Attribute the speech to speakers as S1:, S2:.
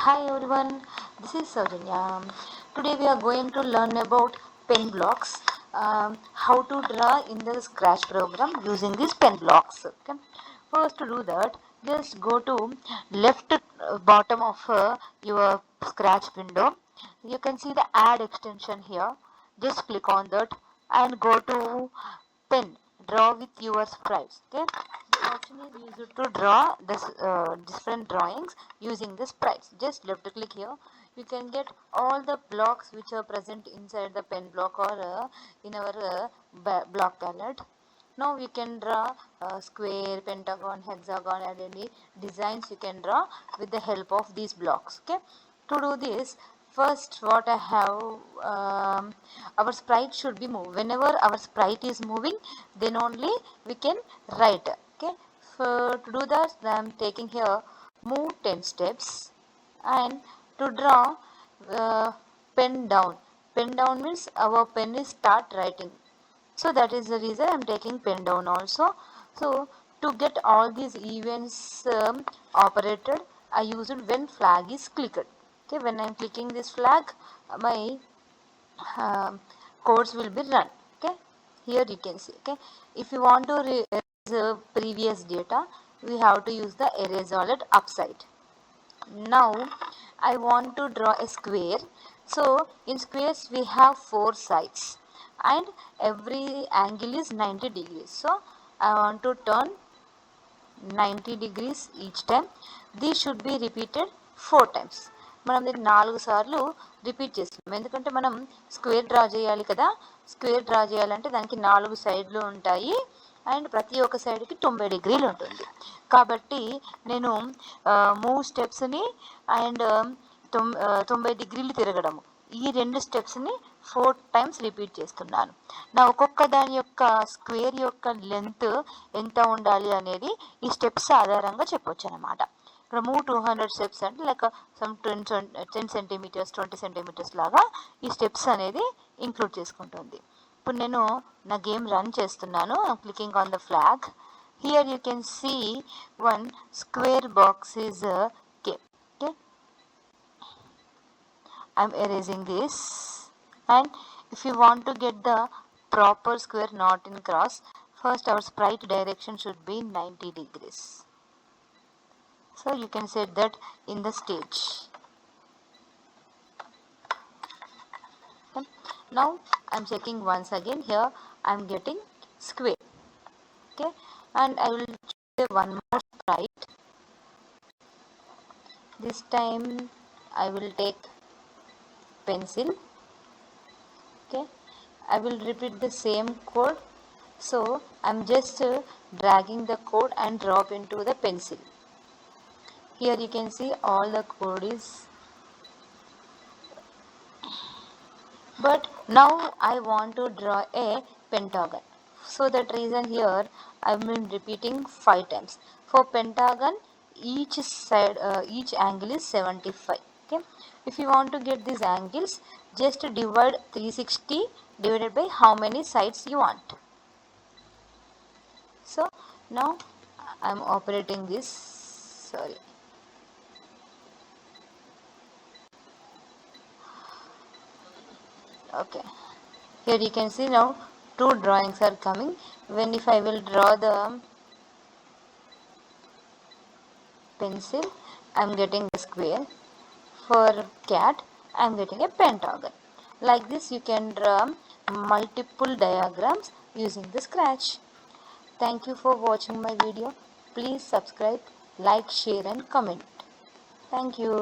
S1: Hi everyone, this is Saujanya. Today we are going to learn about pen blocks, how to draw in the Scratch program using these pen blocks. Okay. First to do that, just go to left bottom of your Scratch window. You can see the add extension here. Just click on that and go to pen. Draw with your sprites. Okay. The option is used to draw this different drawings using the sprites. Just left click here. You can get all the blocks which are present inside the pen block or in our block palette. Now we can draw square, pentagon, hexagon, and any designs you can draw with the help of these blocks. Okay. To do this, first what I have, our sprite should be moved. Whenever our sprite is moving, then only we can write. Okay. So to do that, I am taking here move 10 steps, and to draw uh, pen down. Pen down means our pen is start writing. So that is the reason I am taking pen down also. So to get all these events operated, I use it when flag is clicked. Okay, when I am clicking this flag, my um, codes will be run. Okay, here you can see. Okay, if you want to erase previous data, we have to use the erase all at upside. Now I want to draw a square. So in squares we have 4 sides and every angle is 90 degrees. So I want to turn 90 degrees each time. These should be repeated 4 times. మనం దీన్ని 4 సార్లు repeat చేస్తున్నాం. ఎందుకంటే మనం square draw చేయాలి కదా. Square draw చేయాలంటే దానికి 4 సైడ్లు ఉంటాయి అండ్ ప్రతి ఒక్క సైడ్కి 90 డిగ్రీలు ఉంటుంది. కాబట్టి నేను మూవ్ స్టెప్స్ని అండ్ 90 డిగ్రీలు తిరగడము ఈ 2 స్టెప్స్ని 4 టైమ్స్ రిపీట్ చేస్తున్నాను. నా ఒక్కొక్క దాని యొక్క స్క్వేర్ యొక్క లెంత్ ఎంత ఉండాలి అనేది ఈ స్టెప్స్ ఆధారంగా చెప్పొచ్చు అనమాట. ఇక్కడ మూవ్ 200 స్టెప్స్ అంటే లైక్ సమ్ 10 సెంటీమీటర్స్ 20 సెంటీమీటర్స్ లాగా ఈ స్టెప్స్ అనేది ఇంక్లూడ్ చేసుకుంటుంది. ఇప్పుడు నేను నా గేమ్ రన్ చేస్తున్నాను. Clicking on the flag. Here you can see one square box is came. Okay, I'm erasing this, and if you want to get the proper square not in cross, first our sprite direction should be 90 degrees. So you can set that in the stage. Okay. Now I'm checking once again. Here I'm getting square. Okay, and I will choose one more sprite. This time I will take pencil. Okay, I will repeat the same code. So I'm just dragging the code and drop into the pencil. Here you can see all the code is, but now I want to draw a pentagon. So that reason here I've been repeating 5 times. For pentagon, each side each angle is 75. Okay, if you want to get these angles, just divide 360 divided by how many sides you want. So now I'm operating this. Sorry. Okay, here you can see now 2 drawings are coming. When if I will draw the pencil, I'm getting a square. For cat, I'm getting a pentagon. Like this you can draw multiple diagrams using the Scratch. Thank you for watching my video. Please subscribe, like, share and comment. Thank you.